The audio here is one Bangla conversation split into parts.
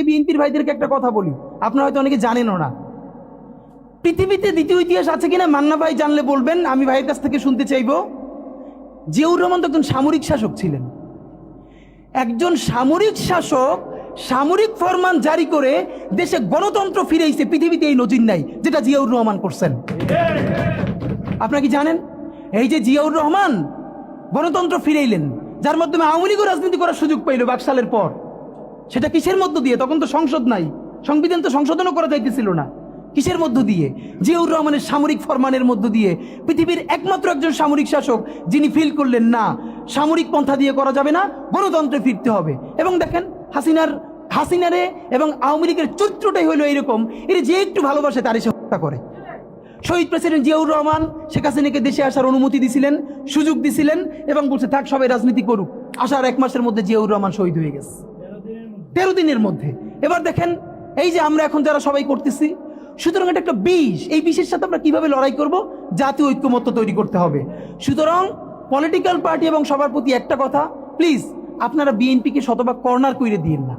বিএনপির ভাইদেরকে একটা কথা বলি, আপনারা হয়তো অনেকে জানেনও না। পৃথিবীতে দ্বিতীয় ইতিহাস আছে কিনা মান্না ভাই জানলে বলবেন, আমি ভাইয়ের কাছ থেকে শুনতে চাইব। জিয়াউর রহমান তো একজন সামরিক শাসক ছিলেন। একজন সামরিক শাসক সামরিক ফরমান জারি করে দেশে গণতন্ত্র ফিরেছে, পৃথিবীতে এই নজির নাই যেটা জিয়াউর রহমান করছেন। আপনারা কি জানেন এই যে জিয়াউর রহমান গণতন্ত্র ফিরাইলেন, যার মাধ্যমে আওয়ামী লীগও রাজনীতি করার সুযোগ পাইল বাকশালের পর, সেটা কিসের মধ্য দিয়ে? তখন তো সংসদ নাই, সংবিধান তো সংশোধনও করা যাইতেছিল না। কিসের মধ্য দিয়ে? জিয়াউর রহমানের সামরিক ফরমানের মধ্য দিয়ে। পৃথিবীর একমাত্র একজন সামরিক শাসক যিনি ফিল করলেন না সামরিক পন্থা দিয়ে করা যাবে না, গণতন্ত্রে ফিরতে হবে। এবং দেখেন হাসিনারে এবং আওয়ামী লীগের চরিত্রটাই হলো এইরকম, এর যে একটু ভালোবাসে তারই সে হত্যা করে। শহীদ প্রেসিডেন্ট জিয়াউর রহমান শেখ হাসিনাকে দেশে আসার অনুমতি দিছিলেন, সুযোগ দিছিলেন এবং বলছে থাক সবাই রাজনীতি করুক। আসার 1 মাসের মধ্যে জিয়াউর রহমান শহীদ হয়ে গেছে, 13 দিনের মধ্যে। এবার দেখেন এই যে আমরা এখন যারা সবাই করতেছি, সুতরাং এটা একটা বিষ। এই বিষের সাথে আমরা কিভাবে লড়াই করব? জাতীয় ঐক্যমত্য তৈরি করতে হবে। সুতরাং পলিটিক্যাল পার্টি এবং সবার প্রতি একটা কথা, প্লিজ আপনারা বিএনপিকে শতভাগ কর্নার করে দিয়েন না।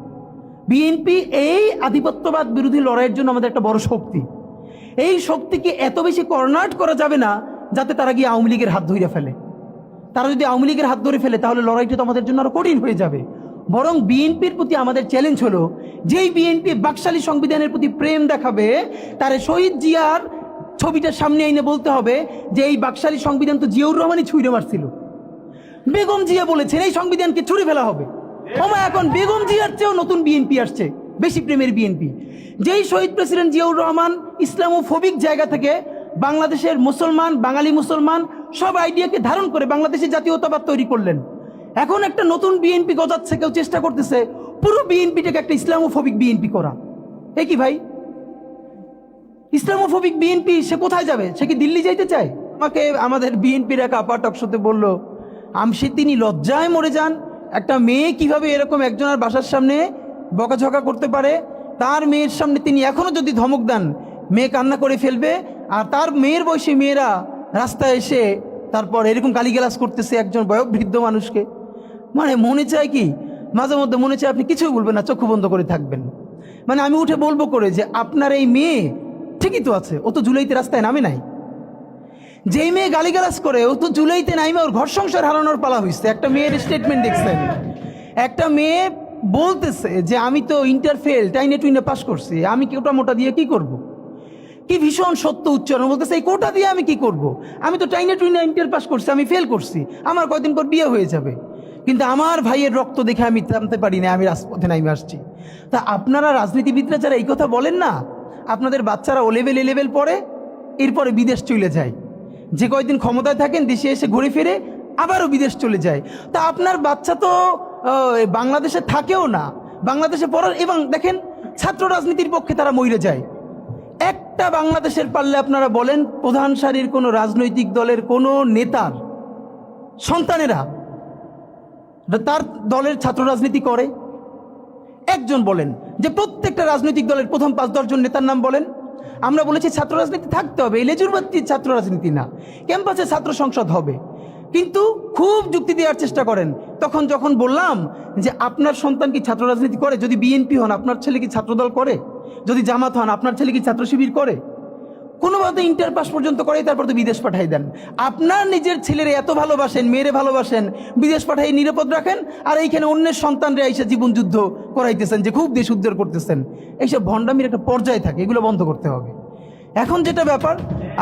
বিএনপি এই আধিপত্যবাদ বিরোধী লড়াইয়ের জন্য আমাদের একটা বড় শক্তি। এই শক্তিকে এত বেশি কর্নার করা যাবে না যাতে তারা গিয়ে আওয়ামী লীগের হাত ধরে ফেলে। তারা যদি আওয়ামী লীগের হাত ধরে ফেলে তাহলে লড়াইটা তো আমাদের জন্য আরো কঠিন হয়ে যাবে। বরং বিএনপির প্রতি আমাদের চ্যালেঞ্জ হলো, যেই বিএনপি বাকশালী সংবিধানের প্রতি প্রেম দেখাবে তার শহীদ জিয়ার ছবিটার সামনে এনে বলতে হবে যে এই বাকশালী সংবিধান তো জিয়াউর রহমানই ছুঁড়ে মারছিল। বেগম জিয়া বলেছেন এই সংবিধানকে ছুঁড়ে ফেলা হবে। ওমা এখন বেগম জিয়ার চেয়েও নতুন বিএনপি আসছে, বেশি প্রেমের বিএনপি। যেই শহীদ প্রেসিডেন্ট জিয়াউর রহমান ইসলামোফোবিক জায়গা থেকে বাংলাদেশের মুসলমান, বাঙালি মুসলমান সব আইডিয়াকে ধারণ করে বাংলাদেশের জাতীয়তাবাদ তৈরি করলেন। এখন একটা নতুন বিএনপি গজাচ্ছে, কেউ চেষ্টা করতেছে পুরো বিএনপিটাকে একটা ইসলামোফোবিক বিএনপি করা। এ কি ভাই? ইসলামোফোবিক বিএনপি সে কোথায় যাবে? সে কি দিল্লি যাইতে চায়? আমাকে আমাদের বিএনপির এক আপা টকশোতে বলল, আমসে তিনি লজ্জায় মরে যান। একটা মেয়ে কিভাবে এরকম একজনের বাসার সামনে বকাঝকা করতে পারে? তার মেয়ের সামনে তিনি এখনো যদি ধমক দেন মেয়ে কান্না করে ফেলবে। আর তার মেয়ের বয়সী মেয়েরা রাস্তায় এসে তারপর এরকম গালিগালাজ করতেছে একজন বয়োবৃদ্ধ মানুষকে। মানে মনে চায় কি, মাঝে মধ্যে মনে চায় আপনি কিছুই বলবেন না, চক্ষু বন্ধ করে থাকবেন। মানে আমি উঠে বলবো করে যে আপনার এই মেয়ে ঠিকই তো আছে, ও তো জুলাইতে রাস্তায় নামে নাই। যেই মেয়ে গালিগালাজ করে ও তো জুলাইতে নামে ওর ঘর সংসার হারানোর পালা হয়েছে। একটা মেয়ের স্টেটমেন্ট দেখছেন, একটা মেয়ে বলতেছে যে আমি তো ইন্টার ফেল, টাইনে টুইনে পাস করছি, আমি কোটা মোটা দিয়ে কি করব? কি ভীষণ সত্য উচ্চারণ, বলতেছে এই কোটা দিয়ে আমি কি করব? আমি তো টাইনে টুইনে ইন্টার পাস করছি, আমি ফেল করছি, আমার কয়দিন পর বিয়ে হয়ে যাবে। কিন্তু আমার ভাইয়ের রক্ত দেখে আমি থামতে পারি না, আমি রাজপথে নামে আসছি। তা আপনারা রাজনীতিবিদরা যারা এই কথা বলেন না, আপনাদের বাচ্চারা ও লেভেল এ লেভেল পড়ে, এরপরে বিদেশ চলে যায়। যে কয়দিন ক্ষমতায় থাকেন দেশে এসে ঘুরে ফিরে আবারও বিদেশ চলে যায়। তা আপনার বাচ্চা তো বাংলাদেশে থাকেও না, বাংলাদেশে পড়ার। এবং দেখেন ছাত্র রাজনীতির পক্ষে তারা মরে যায়। একটা বাংলাদেশের পারলে আপনারা বলেন প্রধান সারির কোনো রাজনৈতিক দলের কোনো নেতার সন্তানেরা তার দলের ছাত্র রাজনীতি করে? একজন বলেন যে প্রত্যেকটা রাজনৈতিক দলের প্রথম 5-10 জন নেতার নাম বলেন। আমরা বলেছি ছাত্র রাজনীতি থাকতে হবে, লেজুরবাদী ছাত্র রাজনীতি না, ক্যাম্পাসে ছাত্র সংসদ হবে। কিন্তু খুব যুক্তি দেওয়ার চেষ্টা করেন। তখন যখন বললাম যে আপনার সন্তান কি ছাত্র রাজনীতি করে? যদি বিএনপি হন আপনার ছেলে কি ছাত্রদল করে? যদি জামাত হন আপনার ছেলে কি ছাত্র শিবির করে? কোনোভাবে ইন্টার পাস পর্যন্ত করে, তারপর তো বিদেশ পাঠাই দেন। আপনার নিজের ছেলেরে এত ভালোবাসেন, মেয়েরে ভালোবাসেন, বিদেশ পাঠাই নিরাপদ রাখেন, আর এইখানে অন্যের সন্তানরা এসে জীবন যুদ্ধ করাইতেছেন যে খুব দেশ উদ্ধার করতেছেন। এইসব ভণ্ডামির একটা পর্যায়ে থাকে, এগুলো বন্ধ করতে হবে। এখন যেটা ব্যাপার,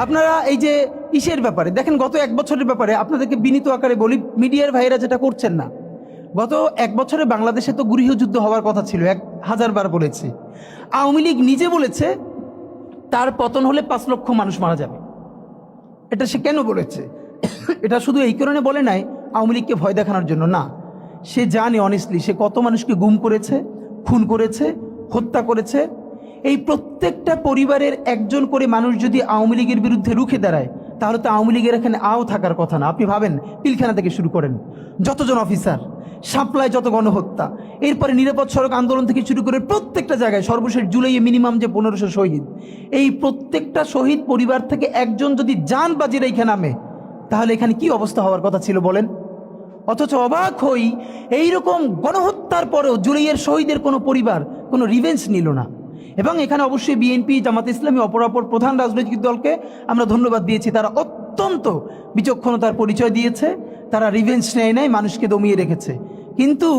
আপনারা এই যে ইসের ব্যাপারে দেখেন, গত 1 বছরের ব্যাপারে আপনাদেরকে বিনীত আকারে বলি, মিডিয়ার ভাইরা যেটা করছেন না, গত 1 বছরে বাংলাদেশে তো গৃহযুদ্ধ হওয়ার কথা ছিল, 1000 বার বলেছি। আওয়ামী লীগ নিজে বলেছে তার পতন হলে 5 লক্ষ মানুষ মারা যাবে। এটা সে কেন বলেছে? এটা শুধু এই কারণে বলে নাই আওয়ামী লীগকে ভয় দেখানোর জন্য না, সে জানে অনেস্টলি সে কত মানুষকে গুম করেছে, খুন করেছে, হত্যা করেছে। এই প্রত্যেকটা পরিবারের একজন করে মানুষ যদি আওয়ামী লীগের বিরুদ্ধে রুখে দাঁড়ায় তাহলে তো আওয়ামী লীগের এখানে আও থাকার কথা না। আপনি ভাবেন পিলখানা থেকে শুরু করেন যতজন অফিসার, সাপ্লাই যত গণহত্যা, এরপরে নিরাপদ সড়ক আন্দোলন থেকে শুরু করে প্রত্যেকটা জায়গায়, সর্বশেষ জুলাইয়ে মিনিমাম যে 1500 শহীদ, এই প্রত্যেকটা শহীদ পরিবার থেকে একজন যদি জান বাজি রেখে নামে তাহলে এখানে কি অবস্থা হওয়ার কথা ছিল বলেন? অথচ অবাক হই এইরকম গণহত্যার পরেও জুলাইয়ের শহীদের কোনো পরিবার কোনো রিভেঞ্জ নিল না। এবং এখানে অবশ্যই বিএনপি, জামাত ইসলামী, অপরাপর প্রধান রাজনৈতিক দলকে আমরা ধন্যবাদ দিয়েছি। তারা অত্যন্ত বিচক্ষণতার পরিচয় দিয়েছে, তারা রিভেঞ্জ নেয় নাই, মানুষকে দমিয়ে রেখেছে। কিন্তু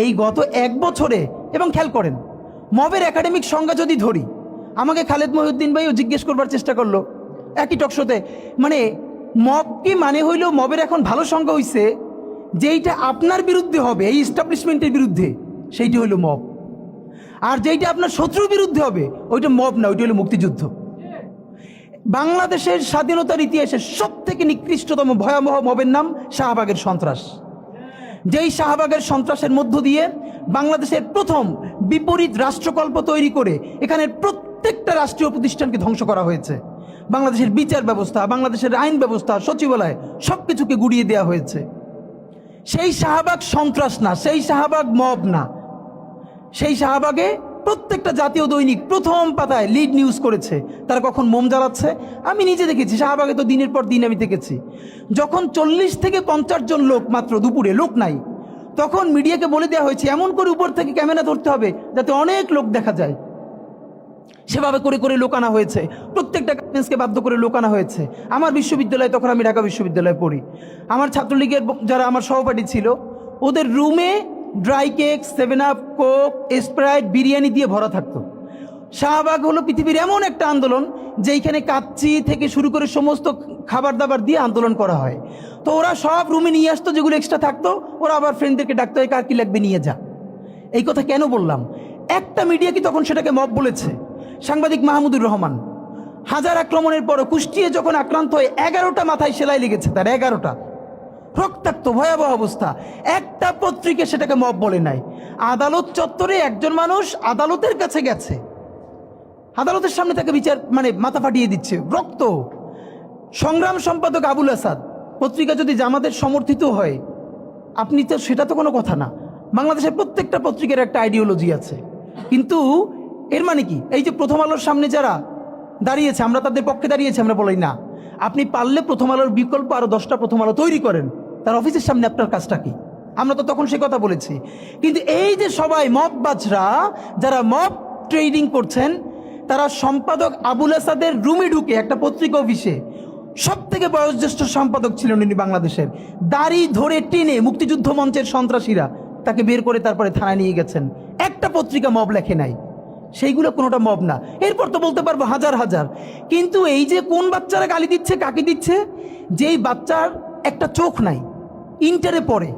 এই গত 1 বছরে, এবং খেয়াল করেন মবের একাডেমিক সংজ্ঞা যদি ধরি, আমাকে খালেদ মহিউদ্দিন ভাইও জিজ্ঞেস করবার চেষ্টা করলো একই টকশোতে, মানে মব কি মানে হইল, মবের এখন ভালো সংজ্ঞা হইছে যেইটা আপনার বিরুদ্ধে হবে, এই এস্টাবলিশমেন্টের বিরুদ্ধে, সেইটি হইল মব। আর যেইটা আপনার শত্রুর বিরুদ্ধে হবে ওইটা মব না, ওইটা হলো মুক্তিযুদ্ধ। বাংলাদেশের স্বাধীনতার ইতিহাসে সবথেকে নিকৃষ্টতম ভয়াবহ মবের নাম শাহবাগের সন্ত্রাস। যেই শাহবাগের সন্ত্রাসের মধ্য দিয়ে বাংলাদেশের প্রথম বিপরীত রাষ্ট্রকল্প তৈরি করে এখানের প্রত্যেকটা রাষ্ট্রীয় প্রতিষ্ঠানকে ধ্বংস করা হয়েছে। বাংলাদেশের বিচার ব্যবস্থা, বাংলাদেশের আইন ব্যবস্থা, সচিবালয় সবকিছুকে গুড়িয়ে দেওয়া হয়েছে। সেই শাহবাগ সন্ত্রাস না, সেই শাহবাগ মব না। সেই শাহবাগে প্রত্যেকটা জাতীয় দৈনিক প্রথম পাতায় লিড নিউজ করেছে তারা কখন মোম জ্বালাচ্ছে। আমি নিজে দেখেছি, শাহবাগে তো দিনের পর দিন আমি দেখেছি। যখন 40 থেকে 50 জন লোক মাত্র, দুপুরে লোক নাই, তখন মিডিয়াকে বলে দেওয়া হয়েছে এমন করে উপর থেকে ক্যামেরা ধরতে হবে যাতে অনেক লোক দেখা যায়। সেভাবে করে করে লোক আনা হয়েছে, প্রত্যেকটা গার্মেন্টসকে বাধ্য করে লোক আনা হয়েছে। আমার বিশ্ববিদ্যালয়ে, তখন আমি ঢাকা বিশ্ববিদ্যালয়ে পড়ি, আমার ছাত্রলীগের যারা আমার সহপাঠী ছিল, ওদের রুমে dry cake, 7 up, Coke, Sprite, biryani দিয়ে ভরা থাকতো। শাহবাগ হলো পৃথিবীর এমন একটা আন্দোলন যেইখানে কাচ্চি থেকে শুরু করে সমস্ত খাবার দাবার দিয়ে আন্দোলন করা হয়। তো ওরা সব রুমে নিয়ে আসতো, যেগুলো এক্সট্রা থাকতো ওরা আবার ফ্রেন্ডদেরকে ডাকতো, কার কি লাগবে নিয়ে যা। এই কথা কেন বললাম? একটা মিডিয়া কি তখন সেটাকে মব বলেছে? সাংবাদিক মাহমুদুর রহমান হাজার আক্রমণের পরও কুষ্টিয়ে যখন আক্রান্ত হয়ে 11টা মাথায় সেলাই লেগেছে, তার 11টা রক্তাক্ত ভয়াবহ অবস্থা, একটা পত্রিকা সেটাকে মব বলে নাই। আদালত চত্বরে একজন মানুষ আদালতের কাছে গেছে, আদালতের সামনে তাকে বিচার মানে মাথা ফাটিয়ে দিচ্ছে, রক্ত। সংগ্রাম সম্পাদক আবুল আসাদ, পত্রিকা যদি জামাতের সমর্থিত হয় আপনি তো, সেটা তো কোনো কথা না। বাংলাদেশের প্রত্যেকটা পত্রিকার একটা আইডিওলজি আছে। কিন্তু এর মানে কি, এই যে প্রথম আলোর সামনে যারা দাঁড়িয়েছে, আমরা তাদের পক্ষে দাঁড়িয়েছি, আমরা বলি না। আপনি পারলে প্রথম আলোর বিকল্প আরো 10টা প্রথম আলো তৈরি করেন, তার অফিসের সামনে আপনার কাজটা কি? আমরা তো তখন সে কথা বলেছি। কিন্তু এই যে সবাই মব বাজরা, যারা মব ট্রেডিং করছেন, তারা সম্পাদক আবুল আসাদের রুমে ঢুকে, একটা পত্রিকা অফিসে সব থেকে বয়োজ্যেষ্ঠ সম্পাদক ছিলেন উনি বাংলাদেশের, দাড়ি ধরে টেনে মুক্তিযুদ্ধ মঞ্চের সন্ত্রাসীরা তাকে বের করে তারপরে থানায় নিয়ে গেছেন। একটা পত্রিকা মব লেখে নাই, সেইগুলো কোনোটা মব না। এরপর তো বলতে পারবো হাজার হাজার। কিন্তু এই যে কোন বাচ্চারা গালি দিচ্ছে, কাকে দিচ্ছে? যেই বাচ্চার একটা চোখ নাই, ইন্টারে পড়ে,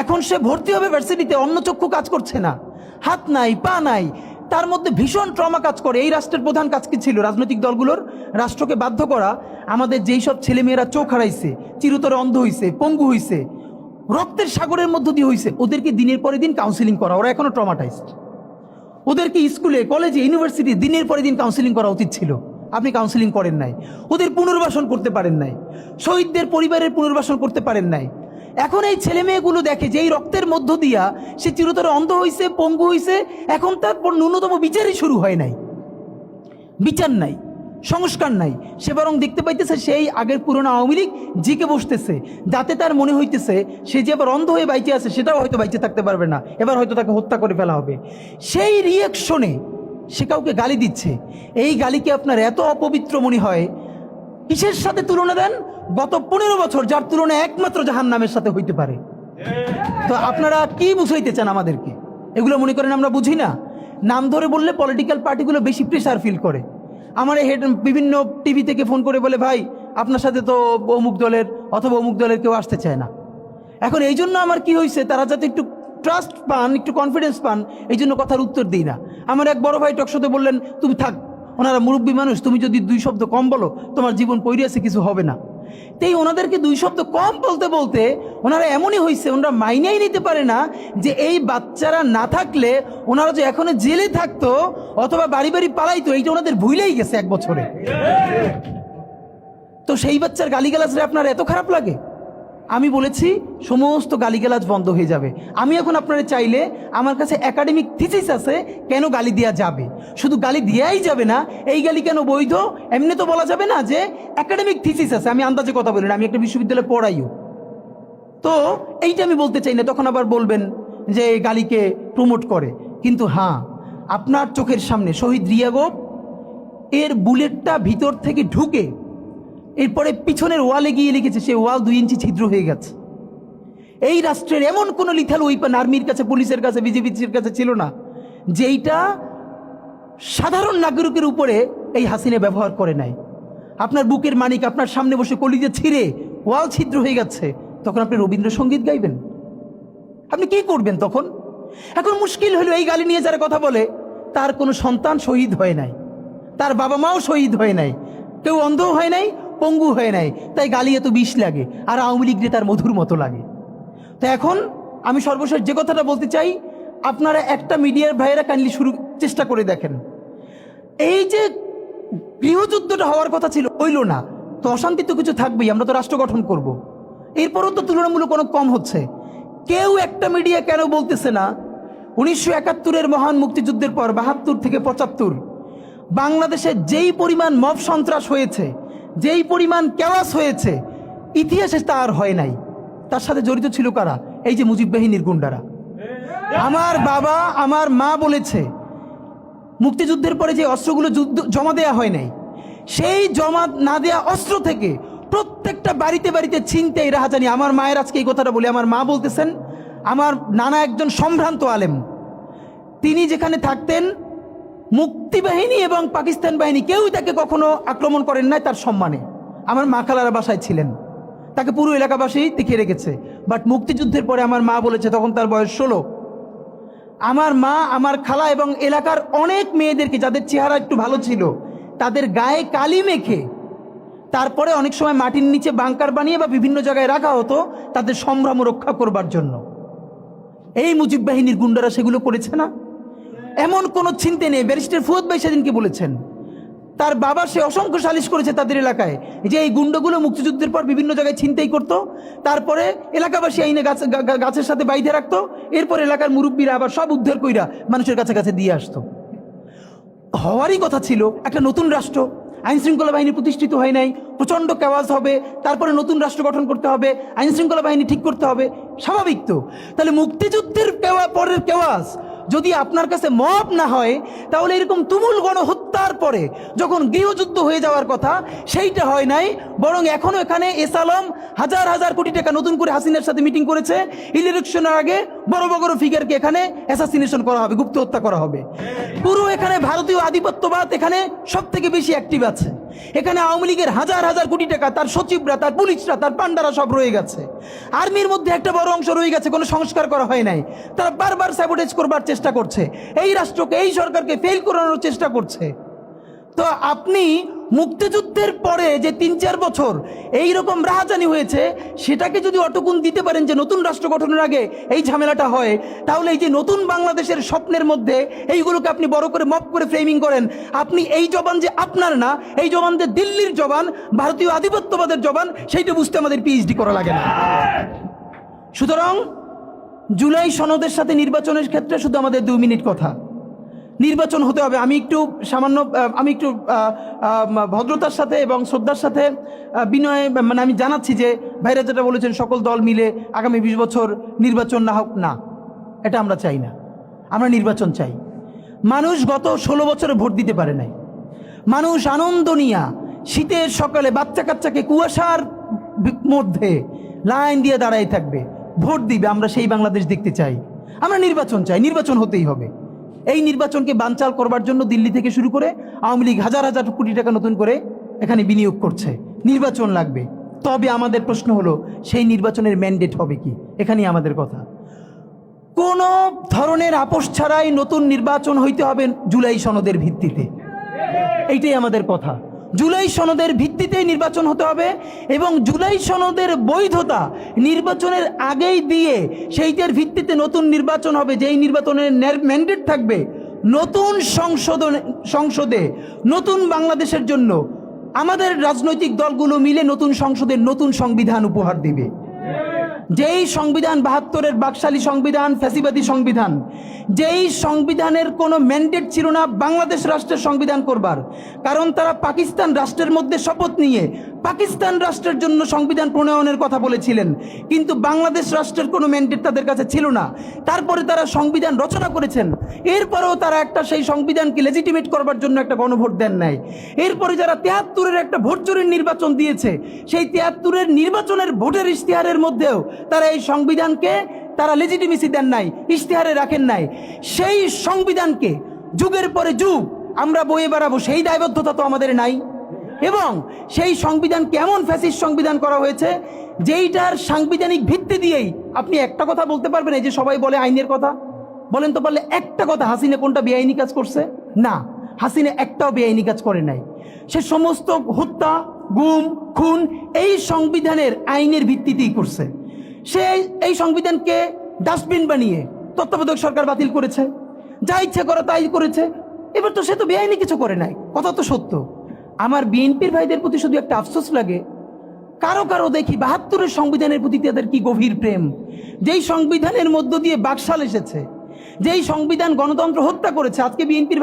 এখন সে ভর্তি হবে ভার্সিটিতে, অন্য চক্ষু কাজ করছে না, হাত নাই, পা নাই, তার মধ্যে ভীষণ ট্রমা কাজ করে। এই রাষ্ট্রের প্রধান কাজ কি ছিল? রাজনৈতিক দলগুলোর রাষ্ট্রকে বাধ্য করা, আমাদের যেই সব ছেলেমেয়েরা চোখ হারাইছে, চিরতরে অন্ধ হইছে, পঙ্গু হইছে, রক্তের সাগরের মধ্য দিয়ে হইছে, ওদেরকে দিনের পরে দিন কাউন্সিলিং করা। ওরা এখনো ট্রমাটাইজড। ওদেরকে স্কুলে, কলেজে, ইউনিভার্সিটি দিনের পরে দিন কাউন্সিলিং করা উচিত ছিল। আপনি কাউন্সিলিং করেন নাই, ওদের পুনর্বাসন করতে পারেন নাই, শহীদদের পরিবারের পুনর্বাসন করতে পারেন নাই। এখন এই ছেলে মেয়েগুলো দেখে যে এই রক্তের মধ্য দিয়া সে চিরতরে অন্ধ হইছে, পঙ্গু হইছে, এখন তার ন্যূনতম বিচারই শুরু হয় নাই। বিচার নাই, সংস্কার নাই, সে বরং দেখতে পাইতেছে সেই আগের পুরনো আওয়ামী লীগ জিকে বসতেছে, যাতে তার মনে হইতেছে সে যে আবার অন্ধ হয়ে বাইচে আছে, সেটাও হয়তো বাইচে থাকতে পারবে না, এবার হয়তো তাকে হত্যা করে ফেলা হবে। সেই রিয়াকশনে সে কাউকে গালি দিচ্ছে। এই গালিকে আপনার এত অপবিত্র মনে হয়, কিসের সাথে তুলনা দেন? গত 15 বছর যার তুলনা একমাত্র জাহান্নামের সাথে হইতে পারে। তো আপনারা কি বুঝাইতে চান আমাদেরকে? এগুলো মনে করেন আমরা বুঝি না? নাম ধরে বললে পলিটিক্যাল পার্টিগুলো বেশি প্রেশার ফিল করে। আমার এই বিভিন্ন টিভি থেকে ফোন করে বলে, ভাই আপনার সাথে তো অমুক দলের অথবা অমুক দলের কেউ আসতে চায় না। এখন এই জন্য আমার কি হয়েছে, তারা যাতে একটু ট্রাস্ট পান, একটু কনফিডেন্স পান, এই জন্য কথার উত্তর দিই না। আমার এক বড় ভাই টকশোতে বললেন, তুমি থাক, ওনারা মুরব্বী মানুষ, তুমি যদি 2 শব্দ কম বলো তোমার জীবন পইরে আছে, কিছু হবে না। তাই ওনাদেরকে 2 শব্দ কম বলতে বলতে ওনারা এমনই হয়েছে, ওনারা মাইনেই নিতে পারে না যে এই বাচ্চারা না থাকলে ওনারা যে এখনো জেলে থাকতো অথবা বাড়ি বাড়ি পালাইতো, এইটা ওনাদের ভুলেই গেছে 1 বছরে। তো সেই বাচ্চার গালিগালাজরে আপনার এত খারাপ লাগে? আমি বলেছি সমস্ত গালিগালাজ বন্ধ হয়ে যাবে। আমি এখন আপনারা চাইলে, আমার কাছে একাডেমিক থিসিস আছে কেন গালি দেওয়া যাবে। শুধু গালি দেওয়াই যাবে না, এই গালি কেন বৈধ এমনি তো বলা যাবে না, যে একাডেমিক থিসিস আছে। আমি আন্দাজে কথা বলি না, আমি একটা বিশ্ববিদ্যালয়ে পড়াইও, তো এইটা আমি বলতে চাই না। তখন আবার বলবেন যে গালিকে প্রমোট করে, কিন্তু হ্যাঁ, আপনার চোখের সামনে শহীদ রিয়াগোপ এর বুলেটটা ভিতর থেকে ঢুকে এরপরে পিছনের ওয়ালে গিয়ে লিখেছে, সে ওয়াল 2 ইঞ্চি ছিদ্র হয়ে গেছে। এই রাষ্ট্রের এমন কোনো লিথাল ওয়েপন আর্মির কাছে, পুলিশের কাছে, বিজেপির কাছে ছিল না যেইটা সাধারণ নাগরিকের উপরে এই হাসিনা ব্যবহার করে নাই। আপনার বুকের মানিক আপনার সামনে বসে কলিজা ছিঁড়ে ওয়াল ছিদ্র হয়ে যাচ্ছে, তখন আপনি রবীন্দ্রসঙ্গীত গাইবেন? আপনি কি করবেন তখন? এখন মুশকিল হলো, এই গালি নিয়ে যারা কথা বলে তার কোনো সন্তান শহীদ হয় নাই, তার বাবা মাও শহীদ হয় নাই, কেউ অন্ধ হয় নাই, পঙ্গু হয় নাই, তাই গালি এত বিষ লাগে, আর আওয়ামী লীগ তার মধুর মতো লাগে। তো এখন আমি সর্বশেষ যে কথাটা বলতে চাই, আপনারা একটা মিডিয়ার ভাইয়েরা কাইন্ডলি চেষ্টা করে দেখেন, এই যে গৃহযুদ্ধটা হওয়ার কথা ছিল হইল না, তো অশান্তি তো কিছু থাকবেই, আমরা তো রাষ্ট্র গঠন করব। এরপরও তো তুলনামূলক অনেক কম হচ্ছে। কেউ একটা মিডিয়া কেন বলতেছে না 1971-এর মহান মুক্তিযুদ্ধের পর 72 থেকে 75 বাংলাদেশে যেই পরিমাণ মব সন্ত্রাস হয়েছে, যেই পরিমাণ কেওয়াস হয়েছে, ইতিহাসে তা আর হয় নাই। তার সাথে জড়িত ছিল কারা? এই যে মুজিব বাহিনীর গুন্ডারা। আমার বাবা, আমার মা বলেছে মুক্তিযুদ্ধের পরে যে অস্ত্রগুলো জমা দেয়া হয় নাই, সেই জমা না দেয়া অস্ত্র থেকে প্রত্যেকটা বাড়িতে বাড়িতে ছিনতাই, রাহাজানি। আমার মায়ের আজকে এই কথাটা বলে, আমার মা বলতেছেন, আমার নানা একজন সম্ভ্রান্ত আলেম, তিনি যেখানে থাকতেন মুক্তিবাহিনী এবং পাকিস্তান বাহিনী কেউই তাকে কখনো আক্রমণ করেন নাই তার সম্মানে। আমার মা খালারা বাসায় ছিলেন, তাকে পুরো এলাকাবাসী টিকে রেখেছে। বাট মুক্তিযুদ্ধের পরে আমার মা বলেছে, তখন তার বয়স 16, আমার মা, আমার খালা এবং এলাকার অনেক মেয়েদেরকে, যাদের চেহারা একটু ভালো ছিল, তাদের গায়ে কালি মেখে তারপরে অনেক সময় মাটির নিচে বাংকার বানিয়ে বা বিভিন্ন জায়গায় রাখা হতো তাদের সম্ভ্রম রক্ষা করবার জন্য। এই মুজিব বাহিনীর গুন্ডারা সেগুলো করেছে না? এমন কোনো চিন্তা নেই। ব্যারিস্টার ফুয়াদ ভাই সেদিনকে বলেছেন, তার বাবা সে অসংখ্য সালিশ করেছে তাদের এলাকায়, যে এই গুন্ডাগুলো মুক্তিযুদ্ধের পর বিভিন্ন জায়গায় ছিনতাই করতো, তারপরে এলাকাবাসী আইনে গাছের সাথে বাইধে রাখতো, এরপর এলাকার মুরব্বীরা আবার সব উদ্ধার কইরা মানুষের কাছে কাছে দিয়ে আসতো। হওয়ারই কথা ছিল একটা নতুন রাষ্ট্র, আইন শৃঙ্খলা বাহিনী প্রতিষ্ঠিত হয় নাই, প্রচণ্ড কেওয়াজ হবে, তারপরে নতুন রাষ্ট্র গঠন করতে হবে, আইন শৃঙ্খলা বাহিনী ঠিক করতে হবে, স্বাভাবিক তো। তাহলে মুক্তিযুদ্ধের পরের কেওয়াজ যদি আপনার কাছে মব না হয়, তাহলে এরকম তুমুল গণহত্যার পরে যখন গৃহযুদ্ধ হয়ে যাওয়ার কথা, সেইটা হয় নাই, বরং এখনও এখানে এস আলম হাজার হাজার কোটি টাকা নতুন করে হাসিনার সাথে মিটিং করেছে, ইলেকশনের আগে বড় বড় ফিগারকে এখানে অ্যাসাসিনেশন করা হবে, গুপ্ত হত্যা করা হবে। পুরো এখানে ভারতীয় আধিপত্যবাদ এখানে সব থেকে বেশি অ্যাক্টিভ আছে। এখানে আওয়ামী লীগের হাজার হাজার কোটি টাকা, তার সচিবরা, তার পুলিশরা, তার পান্ডারা সব রয়ে গেছে। আর্মির মধ্যে একটা বড় অংশ রয়ে গেছে, কোনো সংস্কার করা হয় নাই। তারা বারবার স্যাবোটেজ করবার চেষ্টা করছে, এই রাষ্ট্রকে, এই সরকারকে ফেল করানোর চেষ্টা করছে। তো আপনি মুক্তিযুদ্ধের পরে যে 3-4 বছর এই রকম রাহাজানি হয়েছে, সেটাকে যদি অটকুন দিতে পারেন যে নতুন রাষ্ট্র গঠনের আগে এই ঝামেলাটা হয়, তাহলে এই যে নতুন বাংলাদেশের স্বপ্নের মধ্যে এইগুলোকে আপনি বড় করে মপ করে ফ্রেমিং করেন, আপনি এই জবান যে আপনার না, এই জবান যে দিল্লির জবান, ভারতীয় আধিপত্যবাদের জবান, সেইটা বুঝতে আমাদের পিএইচডি করা লাগে না। সুতরাং জুলাই সনদের সাথে নির্বাচনের ক্ষেত্রে শুধু আমাদের 2 মিনিট কথা। নির্বাচন হতে হবে। আমি একটু ভদ্রতার সাথে এবং শ্রদ্ধার সাথে বিনয়ে আমি জানাচ্ছি যে ভাইরা যেটা বলেছেন, সকল দল মিলে আগামী 20 বছর নির্বাচন না হোক, না, এটা আমরা চাই না। আমরা নির্বাচন চাই। মানুষ গত 16 বছরে ভোট দিতে পারে নাই। মানুষ আনন্দ নিয়া শীতের সকালে বাচ্চা কাচ্চাকে কুয়াশার মধ্যে লাইন দিয়ে দাঁড়াই থাকবে, ভোট দিবে। আমরা সেই বাংলাদেশ দেখতে চাই। আমরা নির্বাচন চাই, নির্বাচন হতেই হবে। এই নির্বাচনকে বানচাল করবার জন্য দিল্লি থেকে শুরু করে আওয়ামী লীগ হাজার হাজার কোটি টাকা নতুন করে এখানে বিনিয়োগ করছে। নির্বাচন লাগবে। তবে আমাদের প্রশ্ন হলো, সেই নির্বাচনের ম্যান্ডেট হবে কি? এখানেই আমাদের কথা। কোনো ধরনের আপোষ ছাড়াই নতুন নির্বাচন হইতে হবে জুলাই সনদের ভিত্তিতে। এইটাই আমাদের কথা। জুলাই সনদের ভিত্তিতেই নির্বাচন হতে হবে এবং জুলাই সনদের বৈধতা নির্বাচনের আগেই দিয়ে সেইটার ভিত্তিতে নতুন নির্বাচন হবে, যেই নির্বাচনের ম্যান্ডেট থাকবে নতুন সংসদে নতুন বাংলাদেশের জন্য আমাদের রাজনৈতিক দলগুলো মিলে নতুন সংসদের নতুন সংবিধান উপহার দিবে। যেই সংবিধান ৭২-এর বাকশালী সংবিধান, ফ্যাসিবাদী সংবিধান, যেই সংবিধানের কোনো ম্যান্ডেট ছিল না বাংলাদেশ রাষ্ট্রের সংবিধান করবার, কারণ তারা পাকিস্তান রাষ্ট্রের মধ্যে শপথ নিয়ে পাকিস্তান রাষ্ট্রের জন্য সংবিধান প্রণয়নের কথা বলেছিলেন, কিন্তু বাংলাদেশ রাষ্ট্রের কোনো ম্যান্ডেট তাদের কাছে ছিল না। তারপরে তারা সংবিধান রচনা করেছেন, এরপরেও তারা একটা সেই সংবিধানকে লেজিটিমেট করবার জন্য একটা গণভোট দেন নাই। এরপরে যারা ৭৩-এর একটা ভোট চুরির নির্বাচন দিয়েছে, সেই ৭৩-এর নির্বাচনের ভোটের ইশতেহারের মধ্যেও তারা এই সংবিধানকে তারা লেজিটিমেসি দেন নাই, ইশতেহারে রাখেন নাই। সেই সংবিধানকে যুগের পরে যুগ আমরা বয়ে বেড়াবো, সেই দায়বদ্ধতা তো আমাদের নাই। এবং সেই সংবিধান কেমন ফ্যাসিস্ট সংবিধান করা হয়েছে, যেইটার সাংবিধানিক ভিত্তি দিয়েই আপনি একটা কথা বলতে পারবেন, এই যে সবাই বলে আইনের কথা, বলেন তো পারলে একটা কথা, হাসিনা কোনটা বেআইনি কাজ করছে? না, হাসিনা একটাও বেআইনি কাজ করে নাই। সে সমস্ত হত্যা, গুম, খুন এই সংবিধানের আইনের ভিত্তিতেই করছে। সে এই সংবিধানকে ডাস্টবিন বানিয়ে তত্ত্বাবধায়ক সরকার বাতিল করেছে, যা ইচ্ছা করে তাই করেছে। এবার তো সে তো বেআইনি কিছু করে নাই, কথা তো সত্য। আমার বিএনপির ভাইদের প্রতি শুধু একটা আফসোস লাগে, কারো কারো দেখি ৭২-এর সংবিধানের প্রতি তাদের কি গভীর প্রেম, যেই সংবিধানের মধ্য দিয়ে বাকশাল এসেছে, যেই সংবিধান গণতন্ত্র হত্যা করেছে। আজকে বিএনপির